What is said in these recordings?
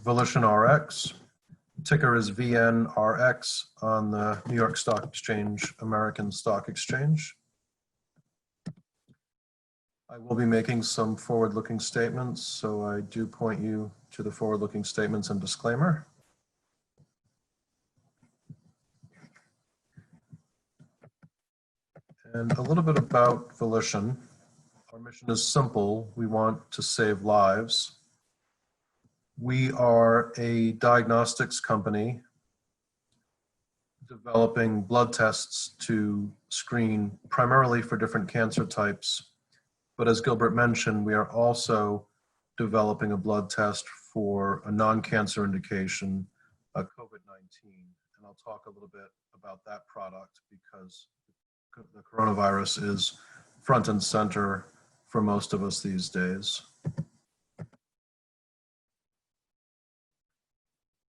VolitionRx. Ticker is VNRX on the New York Stock Exchange, American Stock Exchange. I will be making some forward-looking statements, so I do point you to the forward-looking statements and disclaimer. And a little bit about Volition. Our mission is simple. We want to save lives. We are a diagnostics company developing blood tests to screen primarily for different cancer types. But as Gilbert mentioned, we are also developing a blood test for a non-cancer indication, COVID-19. And I'll talk a little bit about that product because the coronavirus is front and center for most of us these days.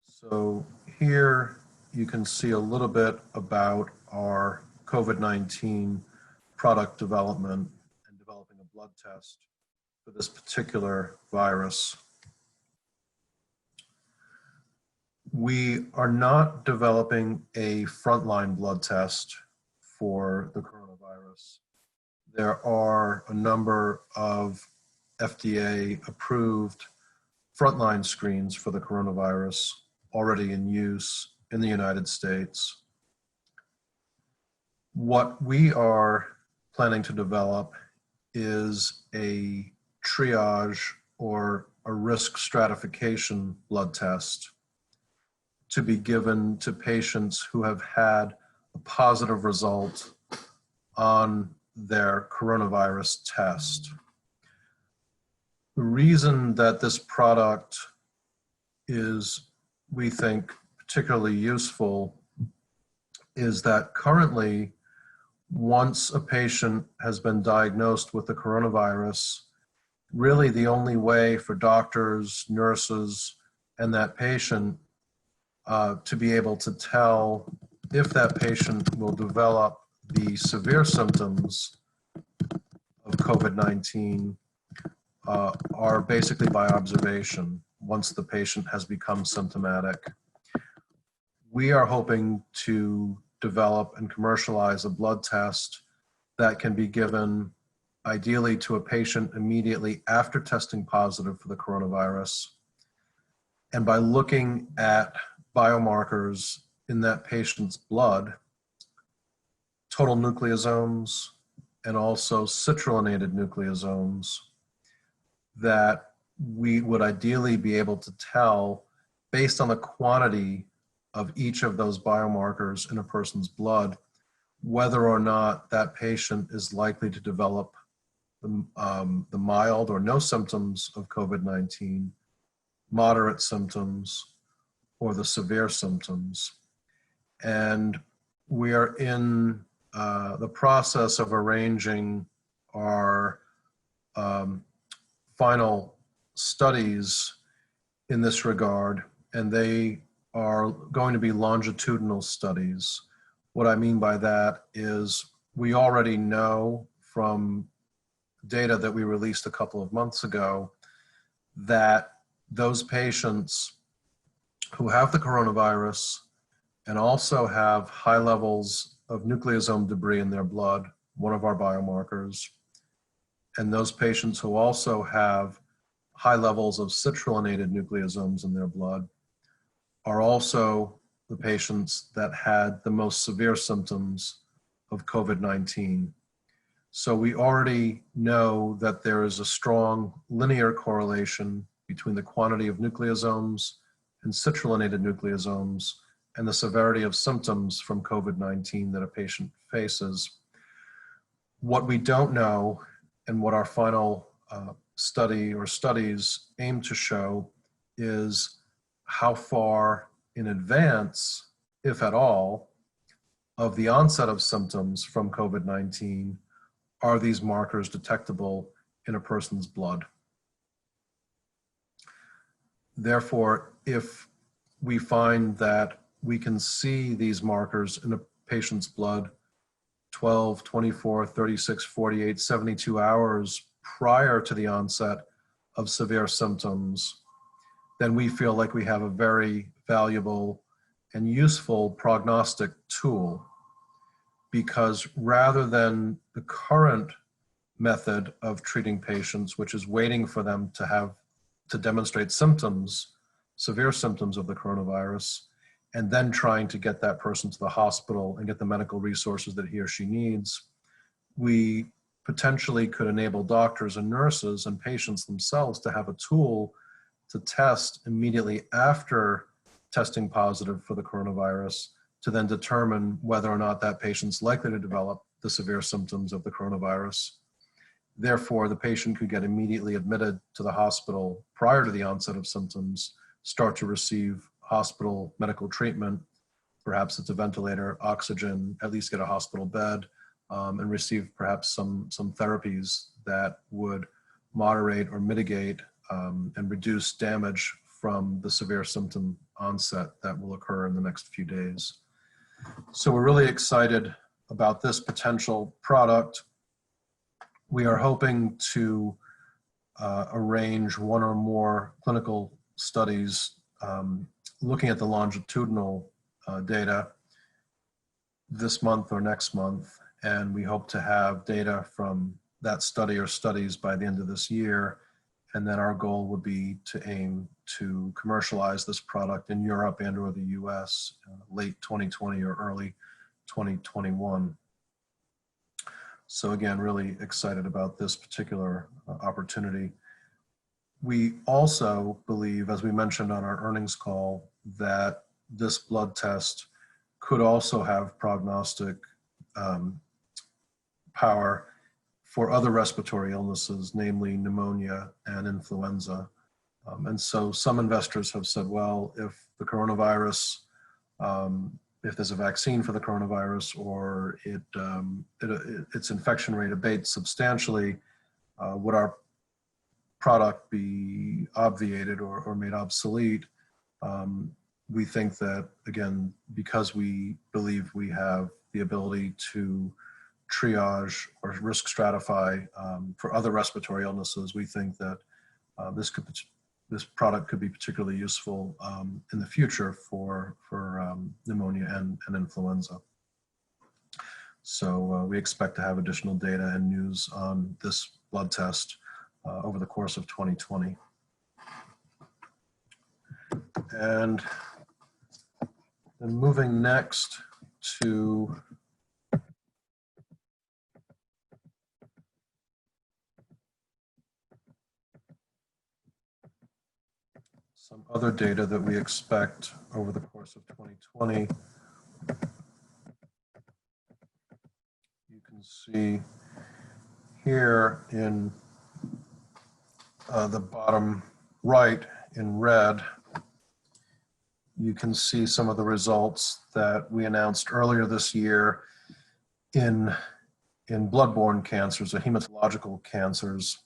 So here you can see a little bit about our COVID-19 product development and developing a blood test for this particular virus. We are not developing a frontline blood test for the coronavirus. There are a number of FDA-approved frontline screens for the coronavirus already in use in the United States. What we are planning to develop is a triage or a risk stratification blood test to be given to patients who have had a positive result on their coronavirus test. The reason that this product is, we think, particularly useful is that currently, once a patient has been diagnosed with the coronavirus, really the only way for doctors, nurses, and that patient to be able to tell if that patient will develop the severe symptoms of COVID-19 are basically by observation once the patient has become symptomatic. We are hoping to develop and commercialize a blood test that can be given ideally to a patient immediately after testing positive for the coronavirus. And by looking at biomarkers in that patient's blood, total nucleosomes, and also citrullonated nucleosomes, that we would ideally be able to tell, based on the quantity of each of those biomarkers in a person's blood, whether or not that patient is likely to develop the mild or no symptoms of COVID-19, moderate symptoms, or the severe symptoms. And we are in the process of arranging our final studies in this regard, and they are going to be longitudinal studies. What I mean by that is we already know from data that we released a couple of months ago that those patients who have the coronavirus and also have high levels of nucleosome debris in their blood, one of our biomarkers, and those patients who also have high levels of citrullinated nucleosomes in their blood are also the patients that had the most severe symptoms of COVID-19. So we already know that there is a strong linear correlation between the quantity of nucleosomes and citrullinated nucleosomes and the severity of symptoms from COVID-19 that a patient faces. What we don't know, and what our final study or studies aim to show, is how far in advance, if at all, of the onset of symptoms from COVID-19 are these markers detectable in a person's blood. Therefore, if we find that we can see these markers in a patient's blood 12, 24, 36, 48, 72 hours prior to the onset of severe symptoms, then we feel like we have a very valuable and useful prognostic tool, because rather than the current method of treating patients, which is waiting for them to demonstrate symptoms, severe symptoms of the coronavirus, and then trying to get that person to the hospital and get the medical resources that he or she needs, we potentially could enable doctors and nurses and patients themselves to have a tool to test immediately after testing positive for the coronavirus, to then determine whether or not that patient's likely to develop the severe symptoms of the coronavirus. Therefore, the patient could get immediately admitted to the hospital prior to the onset of symptoms, start to receive hospital medical treatment, perhaps it's a ventilator, oxygen, at least get a hospital bed, and receive perhaps some therapies that would moderate or mitigate and reduce damage from the severe symptom onset that will occur in the next few days. So we're really excited about this potential product. We are hoping to arrange one or more clinical studies looking at the longitudinal data this month or next month, and we hope to have data from that study or studies by the end of this year. And then our goal would be to aim to commercialize this product in Europe and or the US late 2020 or early 2021. So again, really excited about this particular opportunity. We also believe, as we mentioned on our earnings call, that this blood test could also have prognostic power for other respiratory illnesses, namely pneumonia and influenza. And so some investors have said, well, if the coronavirus, if there's a vaccine for the coronavirus, or its infection rate abates substantially, would our product be obviated or made obsolete? We think that, again, because we believe we have the ability to triage or risk stratify for other respiratory illnesses, we think that this product could be particularly useful in the future for pneumonia and influenza. So we expect to have additional data and news on this blood test over the course of 2020. And then moving next to some other data that we expect over the course of 2020. You can see here in the bottom right in red, you can see some of the results that we announced earlier this year in bloodborne cancers or hematological cancers.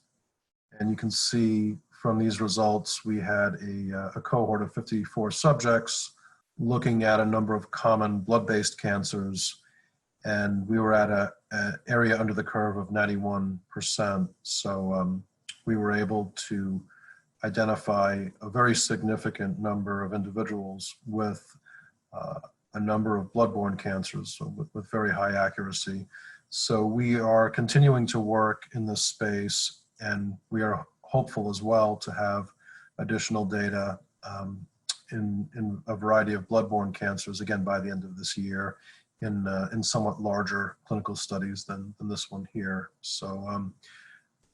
And you can see from these results, we had a cohort of 54 subjects looking at a number of common blood-based cancers, and we were at an area under the curve of 91%. So we were able to identify a very significant number of individuals with a number of bloodborne cancers, so with very high accuracy. So we are continuing to work in this space, and we are hopeful as well to have additional data in a variety of bloodborne cancers, again, by the end of this year, in somewhat larger clinical studies than this one here. So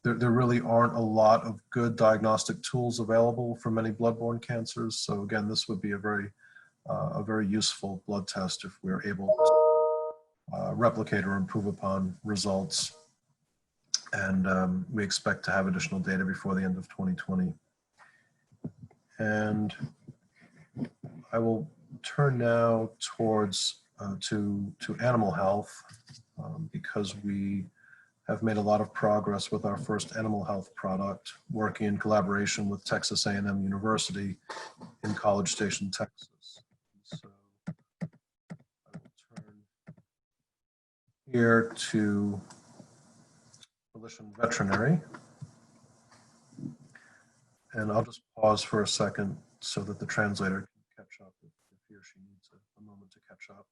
there really aren't a lot of good diagnostic tools available for many bloodborne cancers. So again, this would be a very useful blood test if we're able to replicate or improve upon results. And we expect to have additional data before the end of 2020. And I will turn now towards to animal health because we have made a lot of progress with our first animal health product, working in collaboration with Texas A&M University in College Station, Texas. So I will turn here to Volition Veterinary. And I'll just pause for a second so that the translator can catch up if he or she needs a moment to catch up.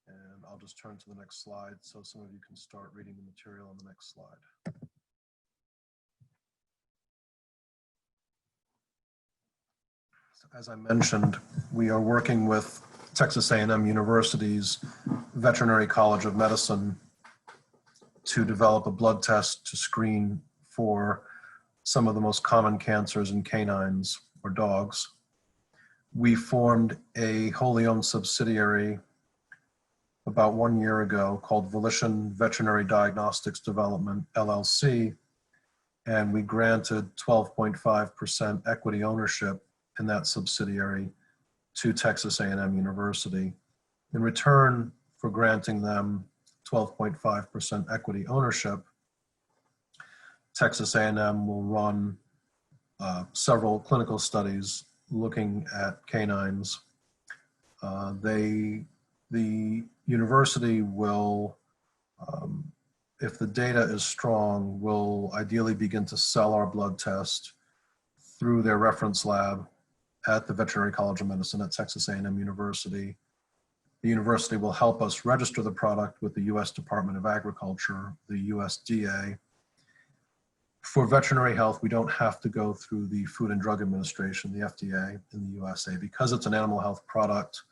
And I'll just turn to the next slide so some of you can start reading the material on the next slide. As I mentioned, we are working with Texas A&M University's Veterinary College of Medicine to develop a blood test to screen for some of the most common cancers in canines or dogs. We formed a wholly owned subsidiary about 1 year ago called Volition Veterinary Diagnostics Development, LLC, and we granted 12.5% equity ownership in that subsidiary to Texas A&M University. In return for granting them 12.5% equity ownership, Texas A&M will run several clinical studies looking at canines. The university will, if the data is strong, will ideally begin to sell our blood test through their reference lab at the Veterinary College of Medicine at Texas A&M University. The university will help us register the product with the U.S. Department of Agriculture, the USDA. For veterinary health, we don't have to go through the Food and Drug Administration, the FDA in the USA. Because it's an animal health product,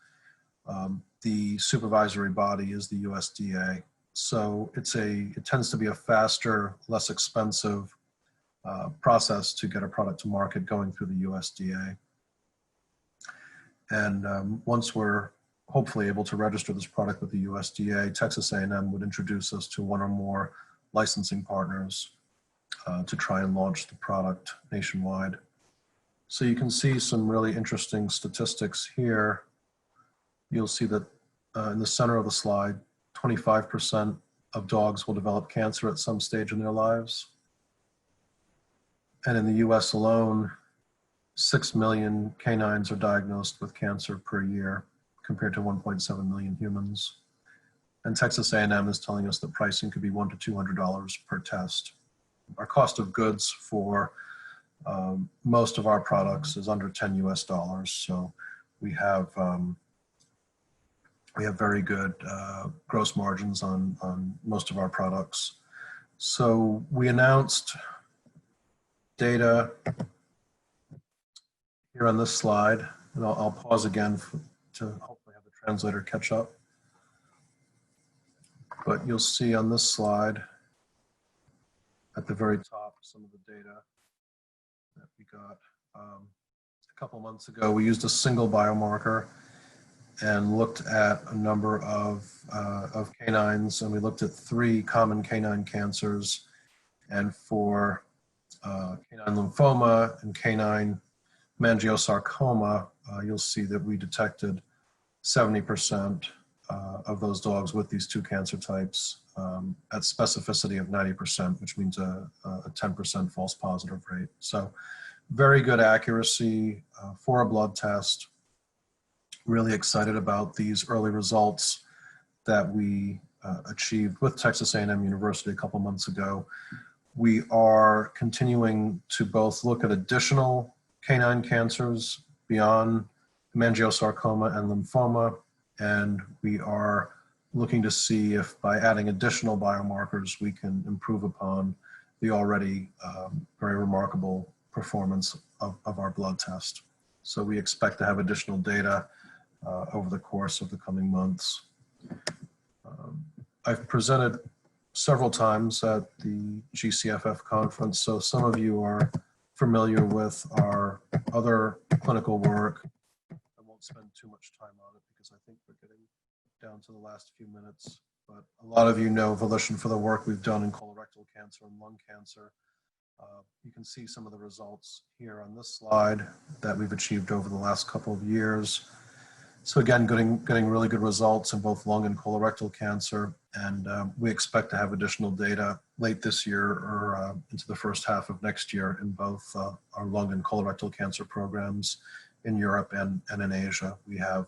the supervisory body is the USDA. So it tends to be a faster, less expensive process to get a product to market going through the USDA. And once we're hopefully able to register this product with the USDA, Texas A&M would introduce us to one or more licensing partners to try and launch the product nationwide. So you can see some really interesting statistics here. You'll see that in the center of the slide, 25% of dogs will develop cancer at some stage in their lives. And in the US alone, 6 million canines are diagnosed with cancer per year, compared to 1.7 million humans. And Texas A&M is telling us that pricing could be $100 to $200 per test. Our cost of goods for most of our products is under $10 US. So we have very good gross margins on most of our products. So we announced data here on this slide, and I'll pause again to hopefully have the translator catch up. But you'll see on this slide at the very top some of the data that we got. A couple months ago, we used a single biomarker and looked at a number of canines, and we looked at 3 common canine cancers. And for canine lymphoma and canine hemangiosarcoma, you'll see that we detected 70% of those dogs with these 2 cancer types at specificity of 90%, which means a 10% false positive rate. So very good accuracy for a blood test. Really excited about these early results that we achieved with Texas A&M University a couple months ago. We are continuing to both look at additional canine cancers beyond hemangiosarcoma and lymphoma, and we are looking to see if by adding additional biomarkers we can improve upon the already very remarkable performance of our blood test. So we expect to have additional data over the course of the coming months. I've presented several times at the GCFF conference, so some of you are familiar with our other clinical work. I won't spend too much time on it because I think we're getting down to the last few minutes, but a lot of you know Volition for the work we've done in colorectal cancer and lung cancer. You can see some of the results here on this slide that we've achieved over the last couple of years. So again, getting really good results in both lung and colorectal cancer, and we expect to have additional data late this year or into the first half of next year in both our lung and colorectal cancer programs in Europe and in Asia. We have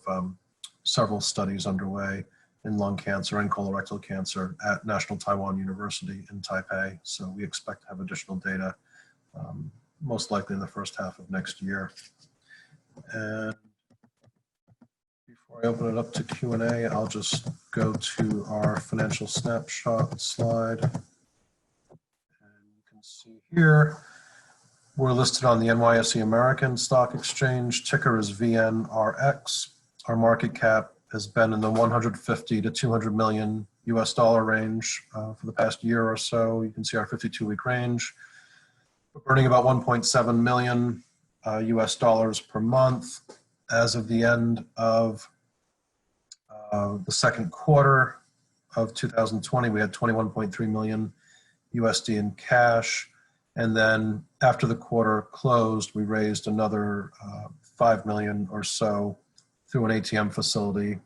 several studies underway in lung cancer and colorectal cancer at National Taiwan University in Taipei, so we expect to have additional data most likely in the first half of next year. And before I open it up to Q&A, I'll just go to our financial snapshot slide. And you can see here, we're listed on the NYSE American Stock Exchange. Ticker is VNRX. Our market cap has been in the 150 to 200 million US dollar range for the past year or so. You can see our 52-week range. We're burning about 1.7 million US dollars per month. As of the end of the second quarter of 2020, we had 21.3 million USD in cash. And then after the quarter closed, we raised another 5 million or so through an ATM facility.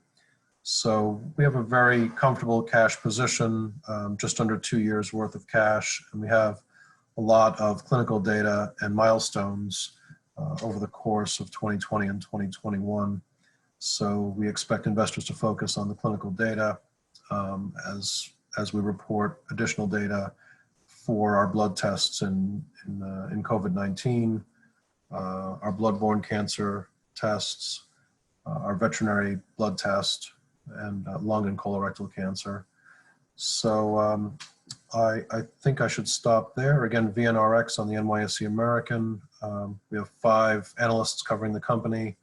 So we have a very comfortable cash position, just under 2 years worth of cash. And we have a lot of clinical data and milestones over the course of 2020 and 2021. So we expect investors to focus on the clinical data as we report additional data for our blood tests in COVID-19, our blood-borne cancer tests, our veterinary blood test, and lung and colorectal cancer. So I think I should stop there. Again, VNRX on the NYSE American. We have 5 analysts covering the company,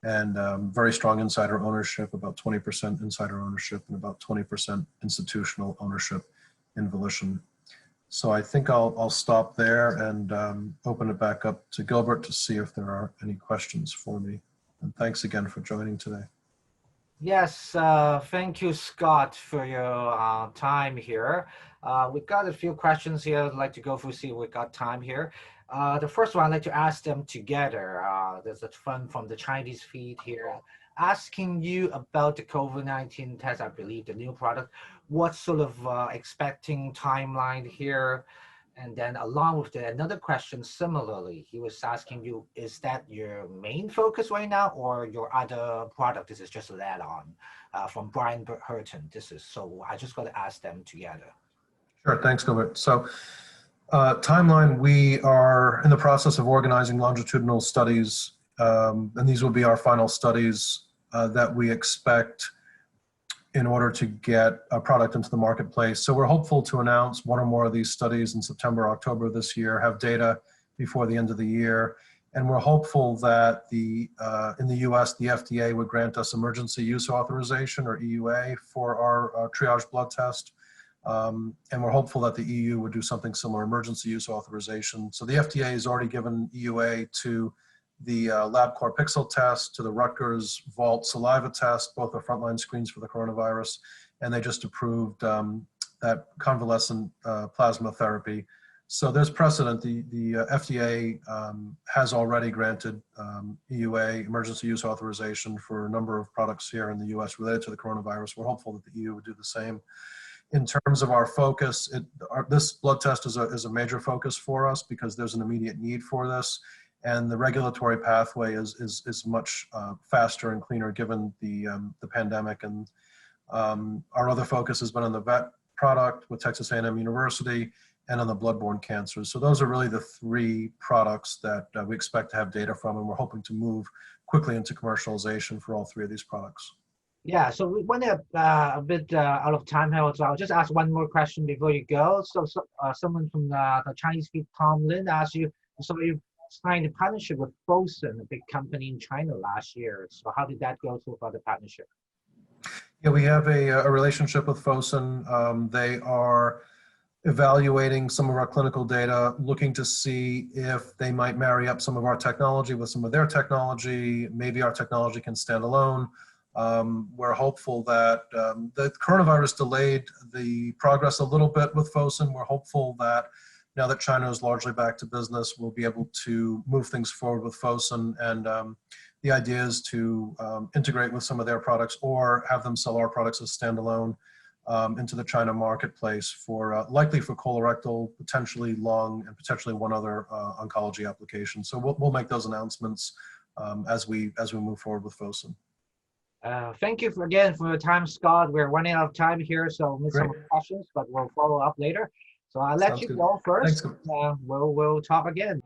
and very strong insider ownership, about 20% insider ownership and about 20% institutional ownership in Volition. So I think I'll stop there and open it back up to Gilbert to see if there are any questions for me. And thanks again for joining today. Yes, thank you, Scott, for your time here. We've got a few questions here I'd like to go through, see if we've got time here. The first one, I'd like to ask them together. There's a one from the Chinese feed here, asking you about the COVID-19 test, I believe, the new product. What sort of expecting timeline here? And then along with another question similarly, he was asking you, is that your main focus right now or your other product? This is just an add-on from Brian Hurton. So I just got to ask them together. Sure, thanks, Gilbert. So timeline, we are in the process of organizing longitudinal studies, and these will be our final studies that we expect in order to get a product into the marketplace. So we're hopeful to announce one or more of these studies in September, October this year, have data before the end of the year. And we're hopeful that in the US, the FDA would grant us emergency use authorization, or EUA, for our triage blood test. And we're hopeful that the EU would do something similar, emergency use authorization. So the FDA has already given EUA to the LabCorp Pixel test, to the Rutgers Vault saliva test. Both are frontline screens for the coronavirus. And they just approved that convalescent plasma therapy. So there's precedent. The FDA has already granted EUA, emergency use authorization, for a number of products here in the US related to the coronavirus. We're hopeful that the EU would do the same. In terms of our focus, this blood test is a major focus for us because there's an immediate need for this. And the regulatory pathway is much faster and cleaner given the pandemic. And our other focus has been on the vet product with Texas A&M University and on the bloodborne cancers. So those are really the 3 products that we expect to have data from, and we're hoping to move quickly into commercialization for all 3 of these products. Yeah, so we went a bit out of time here, so I'll just ask one more question before you go. So someone from the Chinese feed, Tom Lin, asked you, so you signed a partnership with Volition, a big company in China last year. So how did that go so far, the partnership? Yeah, we have a relationship with Volition. They are evaluating some of our clinical data, looking to see if they might marry up some of our technology with some of their technology. Maybe our technology can stand alone. We're hopeful that the coronavirus delayed the progress a little bit with Volition. We're hopeful that now that China is largely back to business, we'll be able to move things forward with Volition. And the idea is to integrate with some of their products or have them sell our products as standalone into the China marketplace for likely for colorectal, potentially lung, and potentially one other oncology application. So we'll make those announcements as we move forward with Volition. Thank you again for your time, Scott. We're running out of time here, so miss some questions, but we'll follow up later. So I'll let you go first. Thanks. We'll talk again.